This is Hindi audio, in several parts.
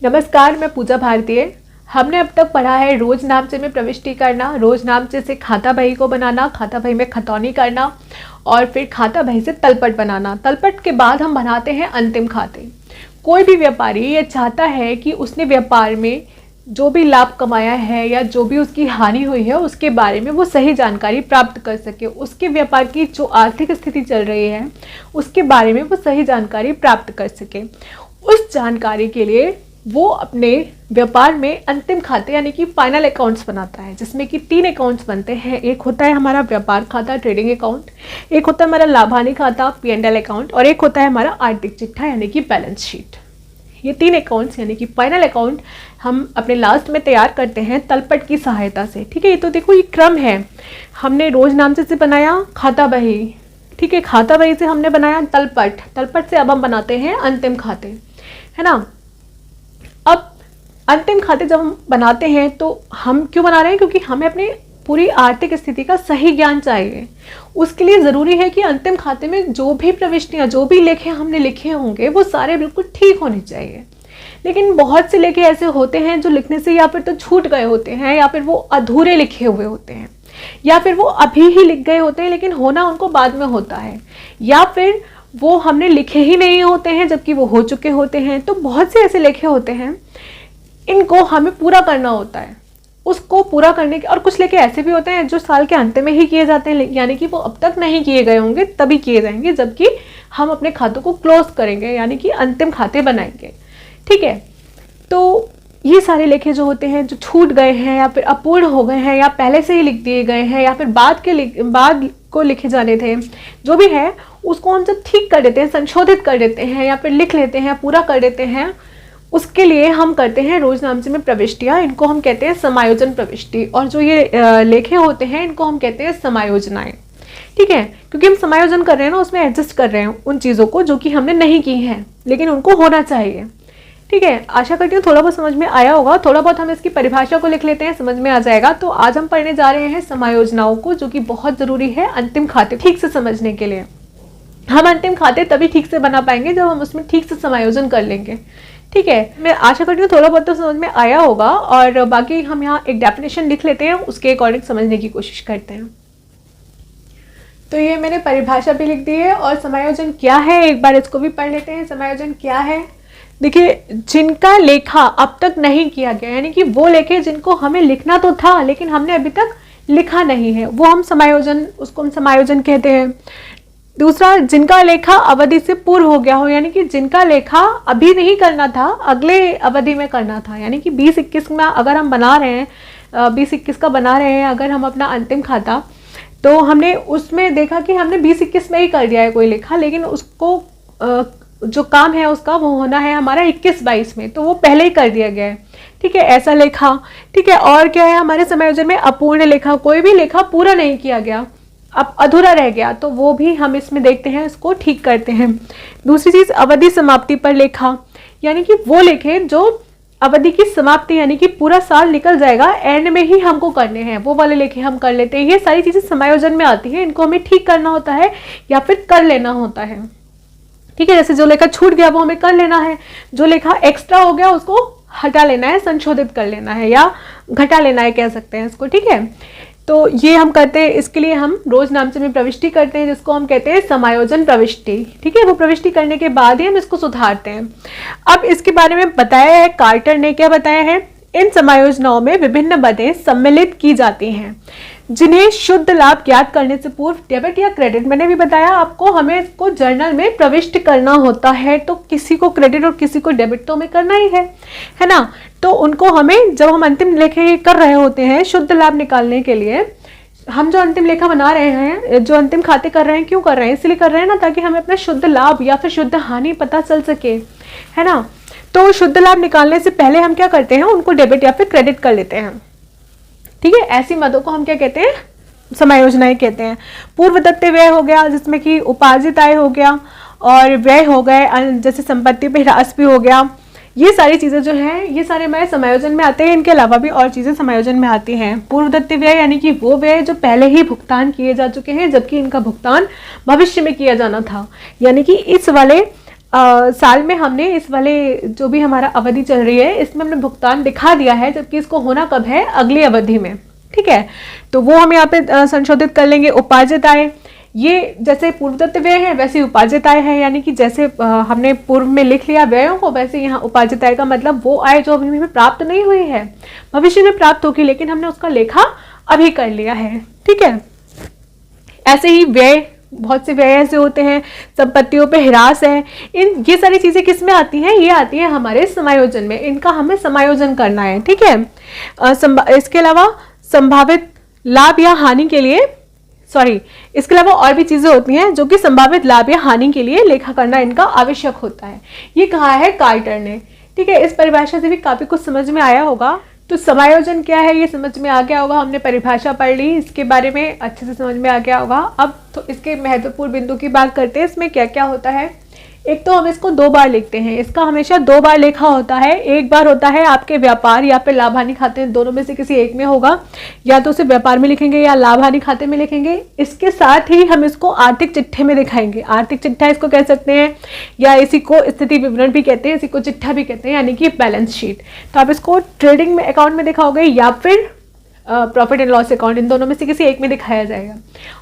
नमस्कार, मैं पूजा भारतीय। हमने अब तक पढ़ा है रोज नामचे में प्रविष्टि करना, रोज नामचे से खाता बही को बनाना, खाता बही में खतौनी करना और फिर खाता बही से तलपट बनाना। तलपट के बाद हम बनाते हैं अंतिम खाते। कोई भी व्यापारी ये चाहता है कि उसने व्यापार में जो भी लाभ कमाया है या जो भी उसकी हानि हुई है उसके बारे में वो सही जानकारी प्राप्त कर सके, उसके व्यापार की जो आर्थिक स्थिति चल रही है उसके बारे में वो सही जानकारी प्राप्त कर सके। उस जानकारी के लिए वो अपने व्यापार में अंतिम खाते यानी कि फाइनल अकाउंट्स बनाता है, जिसमें कि 3 अकाउंट्स बनते हैं। एक होता है हमारा व्यापार खाता ट्रेडिंग अकाउंट, एक होता है हमारा लाभानी खाता P&L अकाउंट और एक होता है हमारा आर्थिक चिट्ठा यानी कि बैलेंस शीट। ये 3 अकाउंट्स यानी कि फाइनल अकाउंट हम अपने लास्ट में तैयार करते हैं तलपट की सहायता से। ठीक है, ये तो देखो ये क्रम है। हमने रोज नामचे से बनाया खाता बही, ठीक है, खाता बही से हमने बनाया तलपट, तलपट से अब हम बनाते हैं अंतिम खाते, है ना। अब अंतिम खाते जब हम बनाते हैं तो हम क्यों बना रहे हैं, क्योंकि हमें अपनी पूरी आर्थिक स्थिति का सही ज्ञान चाहिए। उसके लिए ज़रूरी है कि अंतिम खाते में जो भी प्रविष्टियाँ, जो भी लेखे हमने लिखे होंगे वो सारे बिल्कुल ठीक होने चाहिए। लेकिन बहुत से लेखे ऐसे होते हैं जो लिखने से या फिर तो छूट गए होते हैं या फिर वो अधूरे लिखे हुए होते हैं या फिर वो अभी ही लिख गए होते हैं लेकिन होना उनको बाद में होता है, या फिर वो हमने लिखे ही नहीं होते हैं जबकि वो हो चुके होते हैं। तो बहुत से ऐसे लेखे होते हैं, इनको हमें पूरा करना होता है। उसको पूरा करने के और कुछ लेखे ऐसे भी होते हैं जो साल के अंत में ही किए जाते हैं, यानी कि वो अब तक नहीं किए गए होंगे, तभी किए जाएंगे जबकि हम अपने खातों को क्लोज करेंगे यानी कि अंतिम खाते बनाएंगे। ठीक है, तो ये सारे लेखे जो होते हैं जो छूट गए हैं या फिर अपूर्ण हो गए हैं या पहले से ही लिख दिए गए हैं या फिर बाद को लिखे जाने थे, जो भी है उसको हम जब ठीक कर देते हैं, संशोधित कर देते हैं या फिर लिख लेते हैं, पूरा कर देते हैं, उसके लिए हम करते हैं रोज नामचे में प्रविष्टियाँ। इनको हम कहते हैं समायोजन प्रविष्टि, और जो ये लेखे होते हैं इनको हम कहते हैं समायोजनाएं। ठीक है, क्योंकि हम समायोजन कर रहे हैं ना, उसमें एडजस्ट कर रहे हैं उन चीज़ों को जो कि हमने नहीं की हैं लेकिन उनको होना चाहिए। ठीक है, आशा करती हूँ थोड़ा बहुत समझ में आया होगा। थोड़ा बहुत हम इसकी परिभाषा को लिख लेते हैं, समझ में आ जाएगा। तो आज हम पढ़ने जा रहे हैं समायोजनाओं को, जो कि बहुत ज़रूरी है अंतिम खाते ठीक से समझने के लिए। हम अंतिम खाते तभी ठीक से बना पाएंगे जब हम उसमें ठीक से समायोजन कर लेंगे। ठीक है, मैं आशा करती हूँ थोड़ा बहुत तो समझ में आया होगा, और बाकी हम यहाँ एक डेफिनेशन लिख लेते हैं, उसके अकॉर्डिंग समझने की कोशिश करते हैं। तो ये मैंने परिभाषा भी लिख दी है, और समायोजन क्या है एक बार इसको भी पढ़ लेते हैं। समायोजन क्या है, देखिए, जिनका लेखा अब तक नहीं किया गया, यानी कि वो लेखे जिनको हमें लिखना तो था लेकिन हमने अभी तक लिखा नहीं है, वो हम उसको हम समायोजन कहते हैं। दूसरा, जिनका लेखा अवधि से पूर्व हो गया हो, यानी कि जिनका लेखा अभी नहीं करना था, अगले अवधि में करना था, यानी कि 2021 में अगर हम बना रहे हैं, 2021 का बना रहे हैं अगर हम अपना अंतिम खाता, तो हमने उसमें देखा कि हमने 2021 में ही कर दिया है कोई लेखा, लेकिन उसको जो काम है उसका वो होना है हमारा 21-22 में, तो वो पहले ही कर दिया गया है। ठीक है, ऐसा लेखा। ठीक है, और क्या है हमारे समायोजन में, अपूर्ण लेखा, कोई भी लेखा पूरा नहीं किया गया, अब अधूरा रह गया, तो वो भी हम इसमें देखते हैं, इसको ठीक करते हैं। दूसरी चीज़, अवधि समाप्ति पर लेखा, यानी कि वो लेखे जो अवधि की समाप्ति यानी कि पूरा साल निकल जाएगा, एंड में ही हमको करने हैं, वो वाले लेखे हम कर लेते हैं। ये सारी चीज़ें समायोजन में आती हैं, इनको हमें ठीक करना होता है या फिर कर लेना होता है। ठीक है, जैसे जो लेखा छूट गया वो हमें कर लेना है, जो लेखा एक्स्ट्रा हो गया उसको हटा लेना है, संशोधित कर लेना है या घटा लेना है, कह सकते हैं इसको। ठीक है, तो ये हम करते हैं। इसके लिए हम रोज नामचे में प्रविष्टि करते हैं, जिसको हम कहते हैं समायोजन प्रविष्टि। ठीक है, वो प्रविष्टि करने के बाद ही हम इसको सुधारते हैं। अब इसके बारे में बताया है, कार्टर ने क्या बताया है, इन समायोजनाओं में विभिन्न मदें सम्मिलित की जाती हैं जिन्हें शुद्ध लाभ ज्ञात करने से पूर्व डेबिट या क्रेडिट, मैंने भी बताया आपको, हमें इसको जर्नल में प्रविष्ट करना होता है, तो किसी को क्रेडिट और किसी को डेबिट तो हमें करना ही है ना। तो उनको हमें, जब हम अंतिम लेखे कर रहे होते हैं शुद्ध लाभ निकालने के लिए, हम जो अंतिम लेखा बना रहे हैं, जो अंतिम खाते कर रहे हैं, क्यों कर रहे हैं, इसलिए कर रहे हैं ना, ताकि हमें अपना शुद्ध लाभ या फिर शुद्ध हानि पता चल सके, है ना। तो शुद्ध लाभ निकालने से पहले हम क्या करते हैं, उनको डेबिट या फिर क्रेडिट कर लेते हैं। ठीक है, ऐसी मदों को हम क्या कहते हैं, समायोजनाएं कहते हैं। पूर्व दत्त व्यय हो गया, जिसमें कि उपार्जित आय हो गया, और व्यय हो गए जैसे संपत्ति पे ह्रास भी हो गया। ये सारी चीज़ें जो हैं, ये सारे व्यय समायोजन में आते हैं। इनके अलावा भी और चीज़ें समायोजन में आती हैं। पूर्व दत्त व्यय यानी कि वो व्यय जो पहले ही भुगतान किए जा चुके हैं, जबकि इनका भुगतान भविष्य में किया जाना था, यानी कि इस वाले साल में हमने इस वाले जो भी हमारा अवधि चल रही है इसमें हमने भुगतान दिखा दिया है, जबकि इसको होना कब है, अगली अवधि में। ठीक है, तो वो हम यहाँ पे संशोधित कर लेंगे। उपार्जित आय, ये जैसे पूर्वदत्त व्यय है वैसे उपार्जित आय है, यानी कि जैसे हमने पूर्व में लिख लिया व्ययों को, वैसे यहाँ उपार्जित आय का मतलब वो आय जो अभी हमें प्राप्त नहीं हुई है, भविष्य में प्राप्त होगी, लेकिन हमने उसका लेखा अभी कर लिया है। ठीक है, ऐसे ही व्यय, बहुत से व्यय ऐसे होते हैं, संपत्तियों पे ह्रास है, ये सारी चीजें किस में आती हैं, ये आती है हमारे समायोजन में, इनका हमें समायोजन करना है। ठीक है, इसके अलावा संभावित लाभ या हानि के लिए, इसके अलावा और भी चीजें होती हैं जो कि संभावित लाभ या हानि के लिए लेखा करना इनका आवश्यक होता है। ये कहा है कार्टर ने। ठीक है, इस परिभाषा से भी काफी कुछ समझ में आया होगा। तो समायोजन क्या है ये समझ में आ गया होगा, हमने परिभाषा पढ़ ली, इसके बारे में अच्छे से समझ में आ गया होगा। अब तो इसके महत्वपूर्ण बिंदु की बात करते हैं, इसमें क्या क्या होता है। एक तो हम इसको 2 बार लिखते हैं, इसका हमेशा 2 बार लेखा होता है। एक बार होता है आपके व्यापार या फिर लाभ हानि खाते, दोनों में से किसी एक में होगा, या तो उसे व्यापार में लिखेंगे या लाभ हानि खाते में लिखेंगे। इसके साथ ही हम इसको आर्थिक चिट्ठे में दिखाएंगे, आर्थिक चिट्ठा इसको कह सकते हैं, या इसी को स्थिति विवरण भी कहते हैं, इसी को चिट्ठा भी कहते हैं, यानी कि बैलेंस शीट। तो आप इसको ट्रेडिंग में अकाउंट में दिखाओगे या फिर प्रॉफिट एंड लॉस अकाउंट, इन दोनों में से किसी एक में दिखाया जाएगा,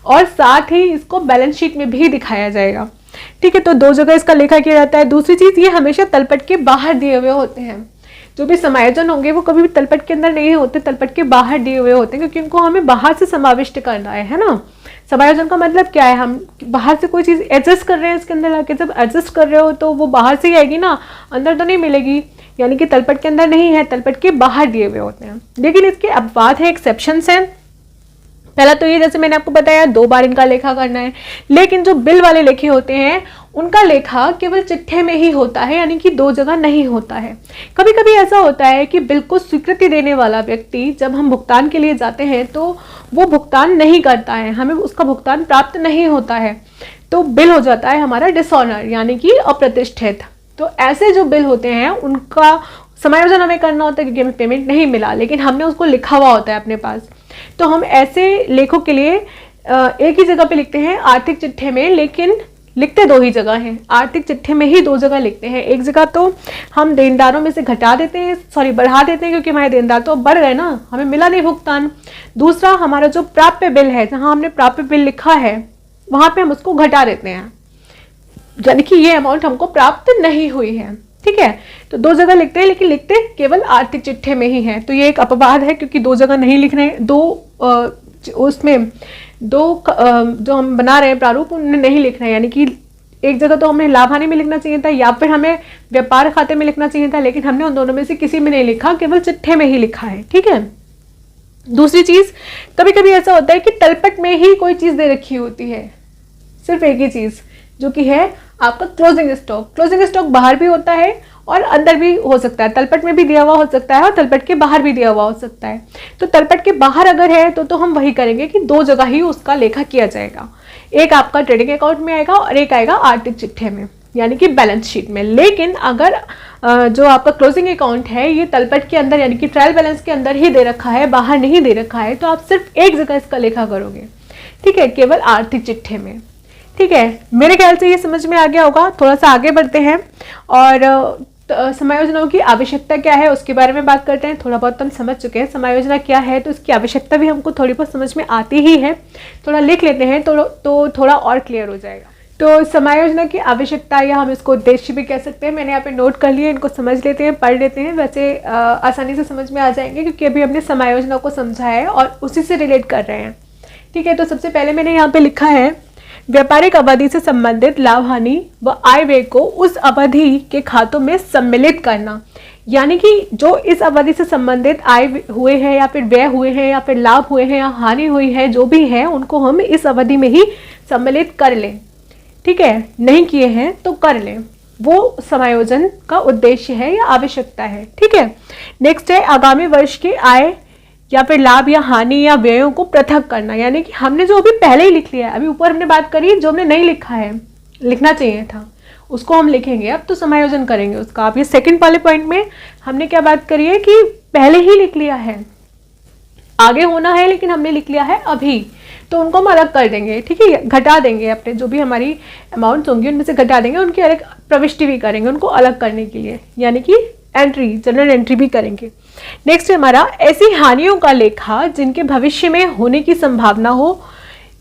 और साथ ही इसको बैलेंस शीट में भी दिखाया जाएगा। ठीक है, तो 2 जगह इसका लेखा किया जाता है। दूसरी चीज, ये हमेशा तलपट के बाहर दिए हुए होते हैं। जो भी समायोजन होंगे वो कभी भी तलपट के अंदर नहीं होते, तलपट के बाहर दिए हुए होते हैं, क्योंकि उनको हमें बाहर से समाविष्ट करना है ना। समायोजन का मतलब क्या है, हम बाहर से कोई चीज एडजस्ट कर रहे हैं इसके अंदर आके, जब एडजस्ट कर रहे हो तो वो बाहर से ही आएगी ना, अंदर तो नहीं मिलेगी, यानी कि तलपट के अंदर नहीं है, तलपट के बाहर दिए हुए होते हैं। लेकिन इसके अपवाद है, एक्सेप्शंस हैं। पहला तो ये, जैसे मैंने आपको बताया 2 बार इनका लेखा करना है, लेकिन जो बिल वाले लेखे होते हैं उनका लेखा केवल चिट्ठे में ही होता है, यानी कि 2 जगह नहीं होता है। कभी कभी ऐसा होता है कि बिल को स्वीकृति देने वाला व्यक्ति, जब हम भुगतान के लिए जाते हैं तो वो भुगतान नहीं करता है, हमें उसका भुगतान प्राप्त नहीं होता है, तो बिल हो जाता है हमारा डिसऑनर, यानी कि अप्रतिष्ठित। तो ऐसे जो बिल होते हैं उनका समायोजन हमें करना होता है, क्योंकि हमें पेमेंट नहीं मिला, लेकिन हमने उसको लिखा हुआ होता है अपने पास। तो हम ऐसे लेखों के लिए एक ही जगह पे लिखते हैं, आर्थिक चिट्ठे में, लेकिन लिखते 2 ही जगह हैं। आर्थिक चिट्ठे में ही 2 जगह लिखते हैं। एक जगह तो हम देनदारों में से घटा देते हैं, बढ़ा देते हैं, क्योंकि हमारे देनदार तो बढ़ गए ना, हमें मिला नहीं भुगतान। दूसरा, हमारा जो प्राप्य बिल है, जहां हमने प्राप्य बिल लिखा है वहां पे हम उसको घटा देते हैं, यानी कि ये अमाउंट हमको प्राप्त नहीं हुई है। ठीक है, तो 2 जगह लिखते हैं, लेकिन लिखते केवल आर्थिक चिट्ठे में ही है। तो ये एक अपवाद है, क्योंकि 2 जगह नहीं लिख रहे हैं, उसमें 2 जो हम बना रहे हैं प्रारूप उनमें नहीं लिख रहे हैं, यानी कि एक जगह तो हमें लाभ हानि में लिखना चाहिए था, या फिर हमें व्यापार खाते में लिखना चाहिए था, लेकिन हमने उन दोनों में से किसी में नहीं लिखा, केवल चिट्ठे में ही लिखा है। ठीक है, दूसरी चीज, कभी कभी ऐसा होता है कि तलपट में ही कोई चीज दे रखी होती है, सिर्फ एक ही चीज, जो कि है आपका क्लोजिंग स्टॉक। क्लोजिंग स्टॉक बाहर भी होता है और अंदर भी हो सकता है, तलपट में भी दिया हुआ हो सकता है और तलपट के बाहर भी दिया हुआ हो सकता है। तो तलपट के बाहर अगर है तो हम वही करेंगे कि 2 जगह ही उसका लेखा किया जाएगा, एक आपका ट्रेडिंग अकाउंट में आएगा और एक आएगा आर्थिक चिट्ठे में, यानी कि बैलेंस शीट में। लेकिन अगर जो आपका क्लोजिंग अकाउंट है ये तलपट के अंदर, यानी कि ट्रायल बैलेंस के अंदर ही दे रखा है, बाहर नहीं दे रखा है, तो आप सिर्फ एक जगह इसका लेखा करोगे। ठीक है, केवल आर्थिक चिट्ठे में। ठीक है, मेरे ख्याल से ये समझ में आ गया होगा। थोड़ा सा आगे बढ़ते हैं और समायोजनों की आवश्यकता क्या है उसके बारे में बात करते हैं। थोड़ा बहुत हम समझ चुके हैं समायोजना क्या है, तो इसकी आवश्यकता भी हमको थोड़ी बहुत समझ में आती ही है। थोड़ा लिख लेते हैं तो थोड़ा और क्लियर हो जाएगा। तो समायोजना की आवश्यकता, या हम इसको उद्देश्य भी कह सकते हैं, मैंने यहाँ पे नोट कर लिया, इनको समझ लेते हैं, पढ़ लेते हैं। वैसे आसानी से समझ में आ जाएंगे, क्योंकि अभी हमने समायोजना को समझा है और उसी से रिलेट कर रहे हैं। ठीक है, तो सबसे पहले मैंने यहाँ पे लिखा है, व्यापारिक अवधि से संबंधित लाभ हानि व आय व्यय को उस अवधि के खातों में सम्मिलित करना, यानी कि जो इस अवधि से संबंधित आय हुए हैं या फिर व्यय हुए हैं या फिर लाभ हुए हैं या हानि हुई है, जो भी है उनको हम इस अवधि में ही सम्मिलित कर लें। ठीक है, नहीं किए हैं तो कर लें, वो समायोजन का उद्देश्य है या आवश्यकता है। ठीक है, नेक्स्ट है आगामी वर्ष के आय या फिर लाभ या हानि या व्ययों को पृथक करना, यानी कि हमने जो अभी पहले ही लिख लिया है, अभी ऊपर हमने बात करी जो हमने नहीं लिखा है, लिखना चाहिए था, उसको हम लिखेंगे, अब तो समायोजन करेंगे उसका। अब ये सेकंड वाले पॉइंट में हमने क्या बात करी है कि पहले ही लिख लिया है, आगे होना है लेकिन हमने लिख लिया है अभी, तो उनको हम अलग कर देंगे, ठीक है, घटा देंगे, अपने जो भी हमारी अमाउंट्स होंगी उनमें से घटा देंगे, उनकी अलग प्रविष्टि भी करेंगे उनको अलग करने के लिए, यानी कि एंट्री, जनरल एंट्री भी करेंगे। नेक्स्ट है हमारा ऐसी हानियों का लेखा जिनके भविष्य में होने की संभावना हो,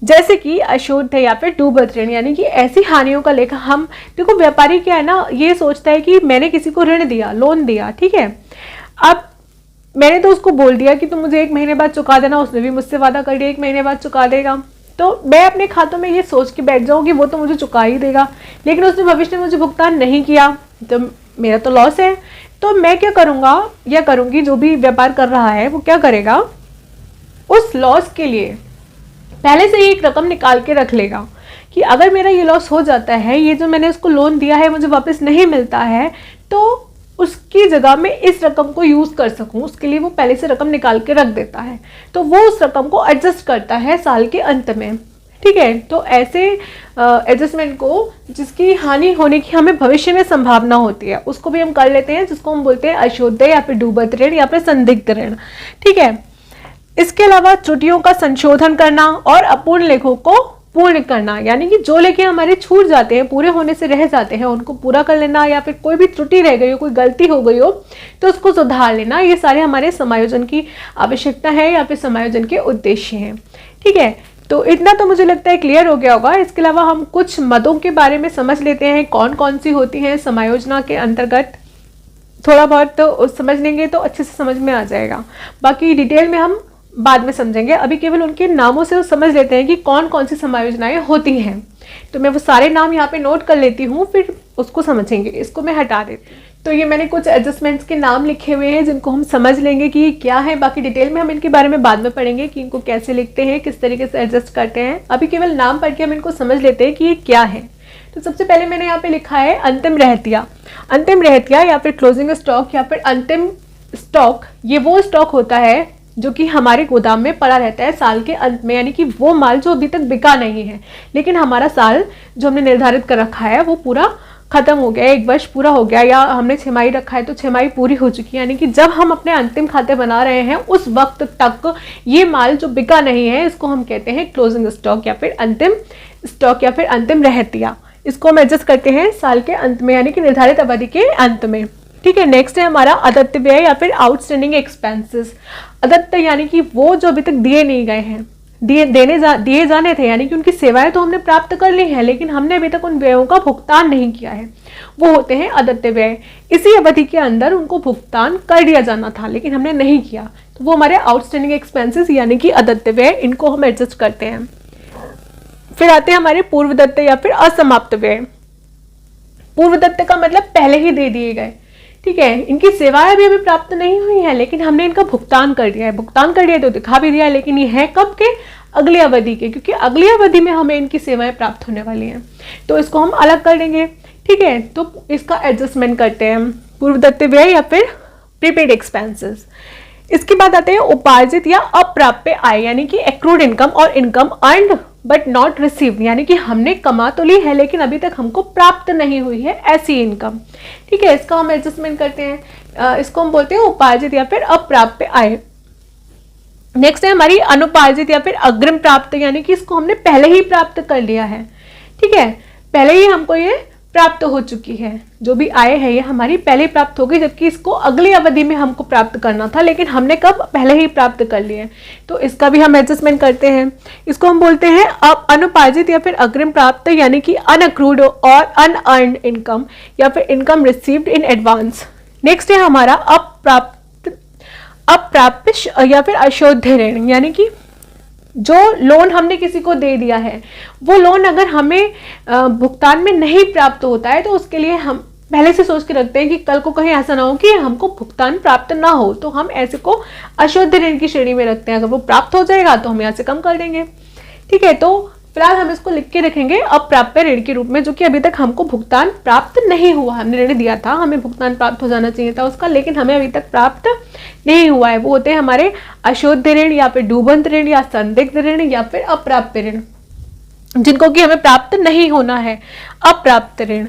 जैसे कि अशुद्ध या फिर डूबत ऋण, यानी कि ऐसी हानियों का लेखा। हम देखो व्यापारी क्या है ना, ये सोचता है कि मैंने किसी को ऋण दिया, लोन दिया, ठीक है, अब मैंने तो उसको बोल दिया कि तुम मुझे 1 महीने बाद चुका देना, उसने भी मुझसे वादा कर दिया 1 महीने बाद चुका देगा, तो मैं अपने खातों में ये सोच के बैठ जाऊँ कि वो तो मुझे चुका ही देगा, लेकिन उसने भविष्य में मुझे भुगतान नहीं किया, तो मेरा तो लॉस है। तो मैं क्या करूँगा या करूँगी, जो भी व्यापार कर रहा है वो क्या करेगा, उस लॉस के लिए पहले से ही एक रकम निकाल के रख लेगा कि अगर मेरा ये लॉस हो जाता है, ये जो मैंने उसको लोन दिया है मुझे वापस नहीं मिलता है, तो उसकी जगह में इस रकम को यूज़ कर सकूं, उसके लिए वो पहले से रकम निकाल के रख देता है, तो वो उस रकम को एडजस्ट करता है साल के अंत में, ठीक है। तो ऐसे एडजस्टमेंट को जिसकी हानि होने की हमें भविष्य में संभावना होती है उसको भी हम कर लेते हैं, जिसको हम बोलते हैं अशुद्ध या फिर डूबत ऋण या फिर संदिग्ध ऋण, ठीक है। इसके अलावा त्रुटियों का संशोधन करना और अपूर्ण लेखों को पूर्ण करना, यानी कि जो लेखे हमारे छूट जाते हैं, पूरे होने से रह जाते हैं, उनको पूरा कर लेना, या फिर कोई भी त्रुटि रह गई हो, कोई गलती हो गई हो तो उसको सुधार लेना, ये सारे हमारे समायोजन की आवश्यकता है या फिर समायोजन के उद्देश्य हैं, ठीक है। तो इतना तो मुझे लगता है क्लियर हो गया होगा। इसके अलावा हम कुछ मदों के बारे में समझ लेते हैं, कौन कौन सी होती हैं समायोजना के अंतर्गत, थोड़ा बहुत तो समझ लेंगे तो अच्छे से समझ में आ जाएगा, बाकी डिटेल में हम बाद में समझेंगे। अभी केवल उनके नामों से समझ लेते हैं कि कौन कौन सी समायोजनाएं होती हैं, तो मैं वो सारे नाम यहाँ पे नोट कर लेती हूँ, फिर उसको समझेंगे। इसको मैं हटा देती हूँ। तो ये मैंने कुछ एडजस्टमेंट्स के नाम लिखे हुए हैं जिनको हम समझ लेंगे कि ये क्या है, बाकी डिटेल में हम इनके बारे में बाद में पढ़ेंगे कि इनको कैसे लिखते हैं, किस तरीके से एडजस्ट करते हैं। अभी केवल नाम पढ़ के हम इनको समझ लेते हैं कि ये क्या है। तो सबसे पहले मैंने यहाँ पे लिखा है अंतिम रहतिया। अंतिम रहतिया या फिर क्लोजिंग स्टॉक या फिर अंतिम स्टॉक, ये वो स्टॉक होता है जो कि हमारे गोदाम में पड़ा रहता है साल के अंत में, यानी कि वो माल जो अभी तक बिका नहीं है, लेकिन हमारा साल जो हमने निर्धारित कर रखा है वो पूरा खत्म हो गया, 1 वर्ष पूरा हो गया, या हमने छमाही रखा है तो छमाही पूरी हो चुकी है, यानी कि जब हम अपने अंतिम खाते बना रहे हैं उस वक्त तक ये माल जो बिका नहीं है इसको हम कहते हैं क्लोजिंग स्टॉक या फिर अंतिम स्टॉक या फिर अंतिम रहतिया। इसको हम एडजस्ट करते हैं साल के अंत में, यानी कि निर्धारित अवधि के अंत में, ठीक है। नेक्स्ट है हमारा अदत्त व्यय या फिर आउटस्टैंडिंग एक्सपेंसेस। अदत्त यानी कि वो जो अभी तक दिए नहीं गए हैं, दिए जाने थे, यानी कि उनकी सेवाएं तो हमने प्राप्त कर ली हैं लेकिन हमने अभी तक उन व्ययों का भुगतान नहीं किया है, वो होते हैं अदत्त व्यय। इसी अवधि के अंदर उनको भुगतान कर दिया जाना था लेकिन हमने नहीं किया, तो वो हमारे आउटस्टैंडिंग एक्सपेंसेस यानी कि अदत्त व्यय, इनको हम एडजस्ट करते हैं। फिर आते हैं हमारे पूर्वदत्त या फिर असमाप्त व्यय। पूर्वदत्त का मतलब पहले ही दे दिए गए, ठीक है, इनकी सेवाएं भी अभी प्राप्त नहीं हुई हैं लेकिन हमने इनका भुगतान कर दिया है। भुगतान कर दिया तो दिखा भी दिया है, लेकिन ये है कब के, अगली अवधि के, क्योंकि अगली अवधि में हमें इनकी सेवाएं प्राप्त होने वाली हैं, तो इसको हम अलग कर देंगे, ठीक है। तो इसका एडजस्टमेंट करते हैं पूर्वदत्त व्यय या फिर प्रीपेड एक्सपेंसेस। इसके बाद आते हैं उपार्जित या अप्राप्य आय, यानी कि एक्रूड इनकम और income earned but not received, यानी कि हमने कमा तो ली है लेकिन अभी तक हमको प्राप्त नहीं हुई है ऐसी इनकम, ठीक है। इसका हम एडजस्टमेंट करते हैं, इसको हम बोलते हैं उपार्जित या फिर अप्राप्य आय। नेक्स्ट है हमारी अनुपार्जित या फिर अग्रिम प्राप्त, यानी कि इसको हमने पहले ही प्राप्त कर लिया है, ठीक है, पहले ही हमको ये प्राप्त हो चुकी है, जो भी आय है ये हमारी पहले प्राप्त हो गई, जबकि इसको अगली अवधि में हमको प्राप्त करना था लेकिन हमने कब, पहले ही प्राप्त कर लिए, तो इसका भी हम एडजस्टमेंट करते हैं। इसको हम बोलते हैं अनुपार्जित या फिर अग्रिम प्राप्त, यानी कि अनअक्रूड और अनअर्न्ड इनकम या फिर income received in advance. Next है हमारा अप्राप्य या फिर अशुद्ध ऋण, यानी कि जो लोन हमने किसी को दे दिया है वो लोन अगर हमें भुगतान में नहीं प्राप्त होता है तो उसके लिए हम पहले से सोच के रखते हैं कि कल को कहीं ऐसा ना हो कि हमको भुगतान प्राप्त ना हो, तो हम ऐसे को अशुद्ध ऋण की श्रेणी में रखते हैं। अगर वो प्राप्त हो जाएगा तो हम यहाँ से कम कर देंगे, ठीक है। तो फिलहाल हम इसको लिख के रखेंगे अप्राप्य ऋण के रूप में, जो कि अभी तक हमको भुगतान प्राप्त नहीं हुआ। हमने ऋण दिया था, हमें भुगतान प्राप्त हो जाना चाहिए था उसका, लेकिन हमें अभी तक प्राप्त नहीं हुआ है। वो होते हैं हमारे अशुद्ध ऋण या फिर डूबंत ऋण या संदिग्ध ऋण या फिर अप्राप्य ऋण, जिनको कि हमें प्राप्त नहीं होना है। अप्राप्त ऋण,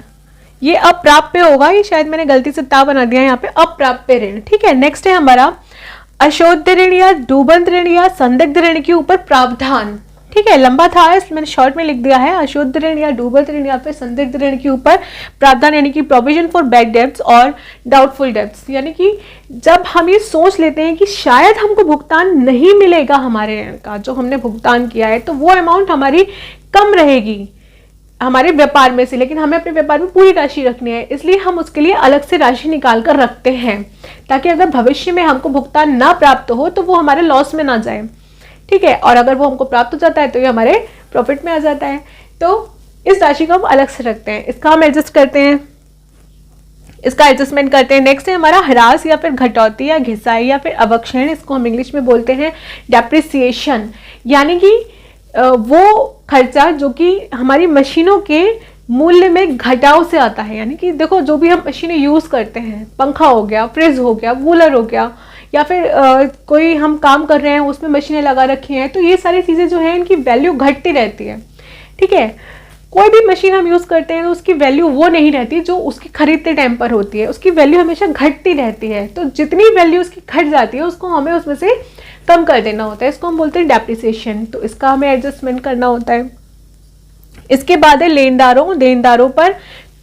ये अप्राप्य होगा, ये शायद मैंने गलती से ता बना दिया यहाँ पे, अप्राप्य ऋण, ठीक है। नेक्स्ट है हमारा अशुद्ध ऋण या डूबंत ऋण या संदिग्ध ऋण के ऊपर प्रावधान, ठीक है, लंबा था इसलिए मैंने शॉर्ट में लिख दिया है। अशुद्ध ऋण या डूबत ऋण या फिर संदिग्ध ऋण के ऊपर प्रावधान यानी कि प्रोविजन फॉर बैड डेब्ट्स और डाउटफुल डेब्ट्स, यानी कि जब हम ये सोच लेते हैं कि शायद हमको भुगतान नहीं मिलेगा हमारे ऋण का जो हमने भुगतान किया है, तो वो अमाउंट हमारी कम रहेगी हमारे व्यापार में से, लेकिन हमें अपने व्यापार में पूरी राशि रखनी है, इसलिए हम उसके लिए अलग से राशि निकाल कर रखते हैं ताकि अगर भविष्य में हमको भुगतान ना प्राप्त हो तो वो हमारे लॉस में ना जाए। ठीक है, और अगर वो हमको प्राप्त हो जाता है तो ये हमारे प्रॉफिट में आ जाता है। तो इस राशि को हम अलग से रखते हैं, इसका हम एडजस्ट करते हैं, इसका एडजस्टमेंट करते हैं। नेक्स्ट है हमारा ह्रास या फिर घटौती या घिसाई या फिर अवक्षय, इसको हम इंग्लिश में बोलते हैं डेप्रिसिएशन, यानी कि वो खर्चा जो कि हमारी मशीनों के मूल्य में घटाव से आता है। यानी कि देखो जो भी हम मशीनें यूज़ करते हैं, पंखा हो गया, फ्रिज हो गया, कूलर हो गया, या फिर कोई हम काम कर रहे हैं उसमें मशीनें लगा रखी हैं, तो ये सारी चीज़ें जो है इनकी वैल्यू घटती रहती है। ठीक है, कोई भी मशीन हम यूज़ करते हैं तो उसकी वैल्यू वो नहीं रहती जो उसकी खरीदते टाइम पर होती है, उसकी वैल्यू हमेशा घटती रहती है। तो जितनी वैल्यू उसकी घट जाती है उसको हमें उसमें से कम कर देना होता है, इसको हम बोलते हैं डेप्रिसिएशन। तो इसका हमें एडजस्टमेंट करना होता है। इसके बाद है लेनदारों देनदारों पर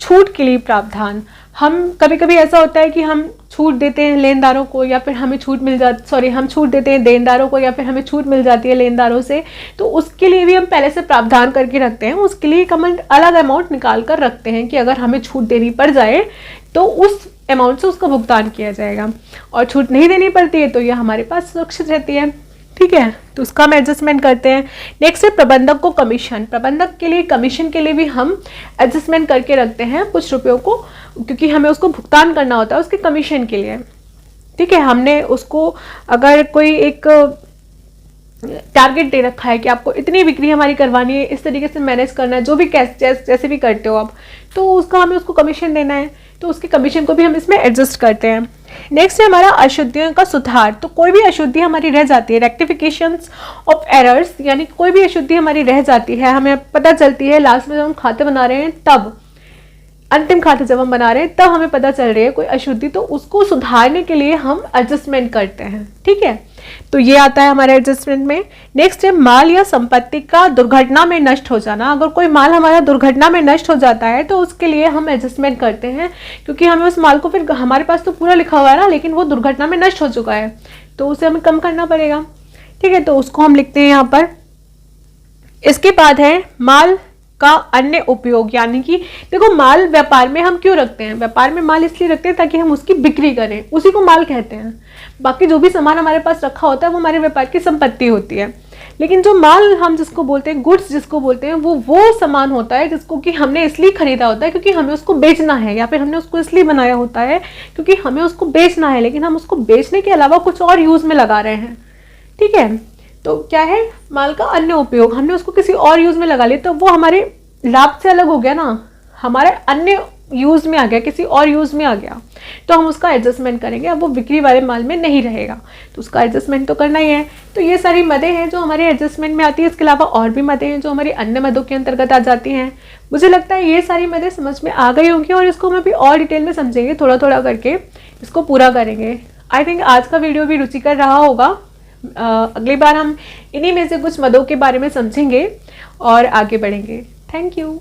छूट के लिए प्रावधान। हम कभी कभी ऐसा होता है कि हम छूट देते हैं लेनदारों को या फिर हमें छूट मिल जाती, सॉरी हम छूट देते हैं देनदारों को या फिर हमें छूट मिल जाती है लेनदारों से, तो उसके लिए भी हम पहले से प्रावधान करके रखते हैं। उसके लिए हम अलग अमाउंट निकाल कर रखते हैं कि अगर हमें छूट देनी पड़ जाए तो उस अमाउंट से उसका भुगतान किया जाएगा, और छूट नहीं देनी पड़ती है तो यह हमारे पास सुरक्षित रहती है। ठीक है, तो उसका हम एडजस्टमेंट करते हैं। नेक्स्ट है प्रबंधक को कमीशन। प्रबंधक के लिए कमीशन के लिए भी हम एडजस्टमेंट करके रखते हैं कुछ रुपयों को, क्योंकि हमें उसको भुगतान करना होता है उसके कमीशन के लिए। ठीक है, हमने उसको अगर कोई एक टारगेट दे रखा है कि आपको इतनी बिक्री हमारी करवानी है, इस तरीके से मैनेज करना है, जो भी जैसे भी करते हो आप, तो उसका हमें उसको कमीशन देना है, तो उसके कमीशन को भी हम इसमें एडजस्ट करते हैं। नेक्स्ट है हमारा अशुद्धियों का सुधार। तो कोई भी अशुद्धि हमारी रह जाती है, रेक्टिफिकेशंस ऑफ एरर्स, यानी कोई भी अशुद्धि हमारी रह जाती है, हमें पता चलती है लास्ट में जब हम खाते बना रहे हैं, तब अंतिम खाते जब हम बना रहे हैं तब हमें पता चल रही है कोई अशुद्धि, तो उसको सुधारने के लिए हम एडजस्टमेंट करते हैं। ठीक है, तो ये आता है हमारे एडजस्टमेंट में। नेक्स्ट है माल या संपत्ति का दुर्घटना में नष्ट हो जाना। अगर कोई माल हमारा दुर्घटना में नष्ट हो जाता है तो उसके लिए हम एडजस्टमेंट करते हैं, क्योंकि हमें उस माल को फिर हमारे पास तो पूरा लिखा हुआ है ना, लेकिन वो दुर्घटना में नष्ट हो चुका है तो उसे हमें कम करना पड़ेगा। ठीक है, तो उसको हम लिखते हैं यहाँ पर। इसके बाद है माल का अन्य उपयोग, यानी कि देखो माल व्यापार में हम क्यों रखते हैं, व्यापार में माल इसलिए रखते हैं ताकि हम उसकी बिक्री करें, उसी को माल कहते हैं। बाकी जो भी सामान हमारे पास रखा होता है वो हमारे व्यापार की संपत्ति होती है, लेकिन जो माल हम जिसको बोलते हैं, गुड्स जिसको बोलते हैं, वो सामान होता है जिसको कि हमने इसलिए खरीदा होता है क्योंकि हमें उसको बेचना है, या फिर हमने उसको इसलिए बनाया होता है क्योंकि हमें उसको बेचना है, लेकिन हम उसको बेचने के अलावा कुछ और यूज में लगा रहे हैं। ठीक है, तो क्या है माल का अन्य उपयोग, हमने उसको किसी और यूज में लगा लिया तो वो हमारे लाभ से अलग हो गया ना, हमारे अन्य यूज में आ गया, किसी और यूज में आ गया, तो हम उसका एडजस्टमेंट करेंगे। अब वो बिक्री वाले माल में नहीं रहेगा तो उसका एडजस्टमेंट तो करना ही है। तो ये सारी मदें हैं जो हमारे एडजस्टमेंट में आती है। इसके अलावा और भी मदें हैं जो हमारी अन्य मदों के अंतर्गत आ जाती हैं। मुझे लगता है ये सारी मदें समझ में आ गई होंगी और इसको हम अभी और डिटेल में समझेंगे, थोड़ा थोड़ा करके इसको पूरा करेंगे। आई थिंक आज का वीडियो भी रुचिकर रहा होगा। अगली बार हम इन्हीं में से कुछ मदों के बारे में समझेंगे और आगे बढ़ेंगे। Thank you.